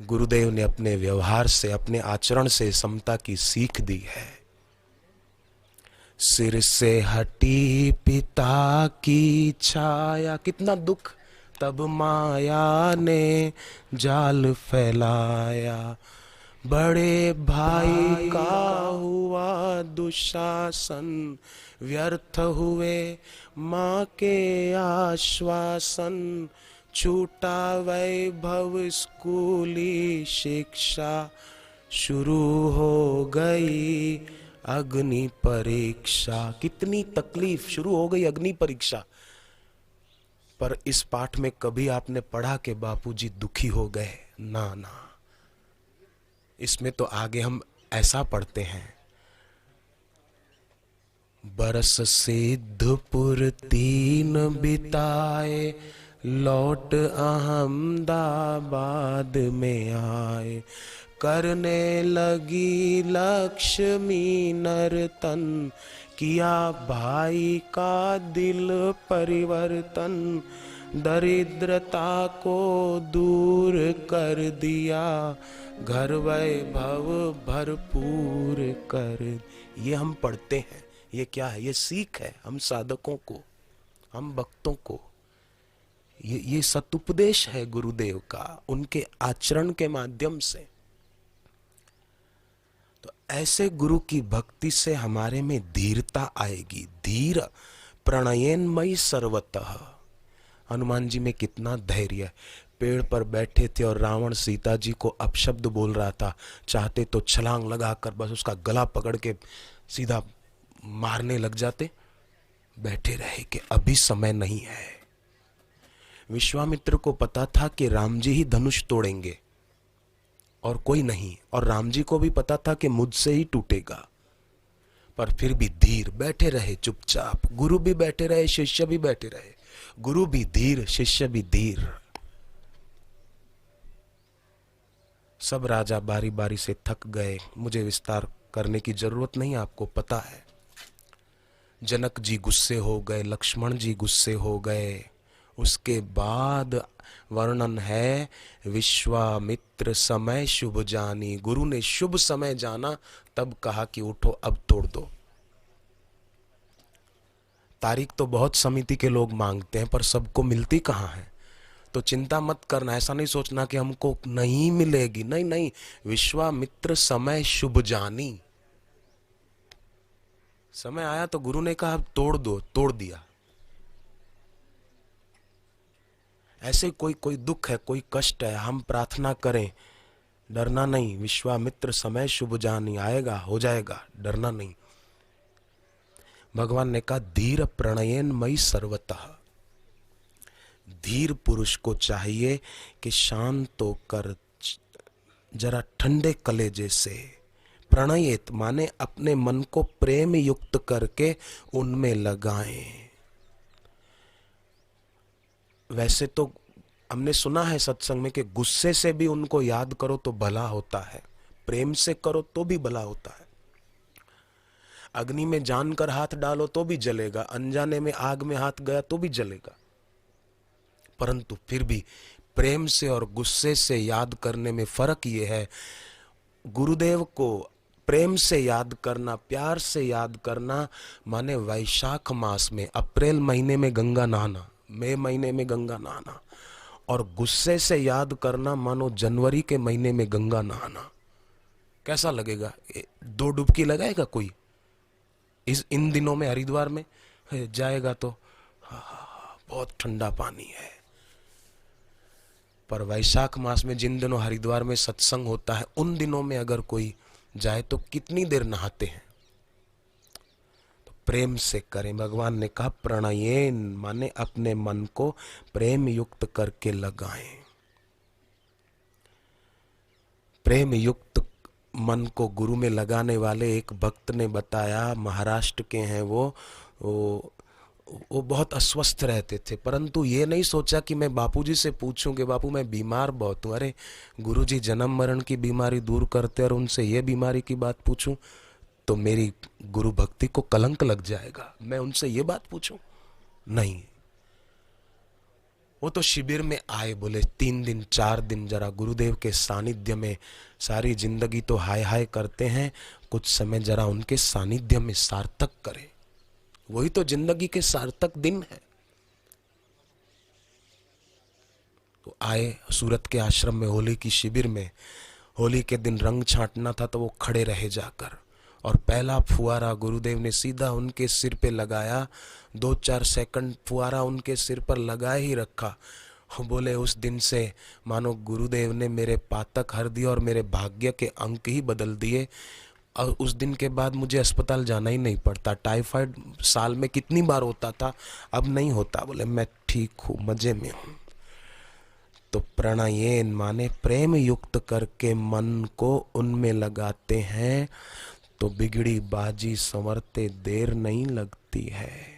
गुरुदेव ने अपने व्यवहार से, अपने आचरण से समता की सीख दी है। सिर से हटी पिता की छाया, कितना दुख, तब माया ने जाल फैलाया। बड़े भाई का हुआ दुशासन, व्यर्थ हुए माँ के आश्वासन। छूटा वैभव स्कूली शिक्षा, शुरू हो गई अग्नि परीक्षा। कितनी तकलीफ, शुरू हो गई अग्नि परीक्षा। पर इस पाठ में कभी आपने पढ़ा कि बापूजी दुखी हो गए? ना ना, इसमें तो आगे हम ऐसा पढ़ते हैं, बरस सिद्धपुर 3 बिताए, लौट अहमदाबाद में आए। करने लगी लक्ष्मी नर्तन, किया भाई का दिल परिवर्तन। दरिद्रता को दूर कर दिया, घर वैभव भरपूर कर। ये हम पढ़ते हैं, ये क्या है? ये सीख है हम साधकों को, हम भक्तों को। ये सतुपदेश है गुरुदेव का, उनके आचरण के माध्यम से। तो ऐसे गुरु की भक्ति से हमारे में धीरता आएगी। धीर प्रणयेनमयी सर्वतः। हनुमान जी में कितना धैर्य है। पेड़ पर बैठे थे और रावण सीता जी को अपशब्द बोल रहा था, चाहते तो छलांग लगाकर बस उसका गला पकड़ के सीधा मारने लग जाते। बैठे रहे कि अभी समय नहीं है। विश्वामित्र को पता था कि राम जी ही धनुष तोड़ेंगे और कोई नहीं, और राम जी को भी पता था कि मुझसे ही टूटेगा। पर फिर भी धीर बैठे रहे चुपचाप। गुरु भी बैठे रहे, शिष्य भी बैठे रहे। गुरु भी धीर, शिष्य भी धीर। सब राजा बारी बारी से थक गए। मुझे विस्तार करने की जरूरत नहीं, आपको पता है। जनक जी गुस्से हो गए, लक्ष्मण जी गुस्से हो गए। उसके बाद वर्णन है, विश्वामित्र समय शुभ जानी। गुरु ने शुभ समय जाना, तब कहा कि उठो अब तोड़ दो। तारीख तो बहुत समिति के लोग मांगते हैं, पर सबको मिलती कहाँ है। तो चिंता मत करना, ऐसा नहीं सोचना कि हमको नहीं मिलेगी। नहीं नहीं, विश्वामित्र समय शुभ जानी। समय आया तो गुरु ने कहा अब तोड़ दो, तोड़ दिया। ऐसे कोई दुख है, कोई कष्ट है, हम प्रार्थना करें, डरना नहीं। विश्वामित्र समय शुभ जानी, आएगा, हो जाएगा, डरना नहीं। भगवान ने कहा धीर प्रणयेनमयी सर्वतः। धीर पुरुष को चाहिए कि शांत होकर, जरा ठंडे कलेजे से, प्रणयित माने अपने मन को प्रेम युक्त करके उनमें लगाएं। वैसे तो हमने सुना है सत्संग में कि गुस्से से भी उनको याद करो तो भला होता है, प्रेम से करो तो भी भला होता है। अग्नि में जानकर हाथ डालो तो भी जलेगा, अनजाने में आग में हाथ गया तो भी जलेगा। परंतु फिर भी प्रेम से और गुस्से से याद करने में फर्क ये है, गुरुदेव को प्रेम से याद करना, प्यार से याद करना माने वैशाख मास में, अप्रैल महीने में गंगा नहाना, मई महीने में गंगा नहाना। और गुस्से से याद करना मानो जनवरी के महीने में गंगा नहाना। कैसा लगेगा? 2 डुबकी लगाएगा कोई इन दिनों में? हरिद्वार में जाएगा तो बहुत ठंडा पानी है। पर वैशाख मास में जिन दिनों हरिद्वार में सत्संग होता है, उन दिनों में अगर कोई जाए तो कितनी देर नहाते हैं। तो प्रेम से करें। भगवान ने कहा प्रणयेन माने अपने मन को प्रेम युक्त करके लगाएं। प्रेम युक्त मन को गुरु में लगाने वाले एक भक्त ने बताया, महाराष्ट्र के हैं वो बहुत अस्वस्थ रहते थे, परंतु ये नहीं सोचा कि मैं बापूजी से पूछूं कि बापू मैं बीमार बहुत हूं। अरे गुरुजी जन्म मरण की बीमारी दूर करते और उनसे ये बीमारी की बात पूछूं तो मेरी गुरु भक्ति को कलंक लग जाएगा। मैं उनसे ये बात पूछूं? नहीं, वो तो शिविर में आए, बोले 3 दिन 4 दिन जरा गुरुदेव के सानिध्य में, सारी जिंदगी तो हाय हाय करते हैं, कुछ समय जरा उनके सानिध्य में सार्थक करें। वही तो जिंदगी के सार्थक दिन है। तो आए सूरत के आश्रम में, होली की शिविर में। होली के दिन रंग छांटना था तो वो खड़े रहे जाकर, और पहला फुआरा गुरुदेव ने सीधा उनके सिर पे लगाया। 2-4 सेकंड फुआरा उनके सिर पर लगाए ही रखा। बोले उस दिन से मानो गुरुदेव ने मेरे पातक हर दिए और मेरे भाग्य के अंक ही बदल दिए। और उस दिन के बाद मुझे अस्पताल जाना ही नहीं पड़ता। टाइफाइड साल में कितनी बार होता था, अब नहीं होता। बोले मैं ठीक हूँ, मजे में हूँ। तो प्रणयेन माने प्रेम युक्त करके मन को उनमें लगाते हैं तो बिगड़ी बाजी संवरते देर नहीं लगती है।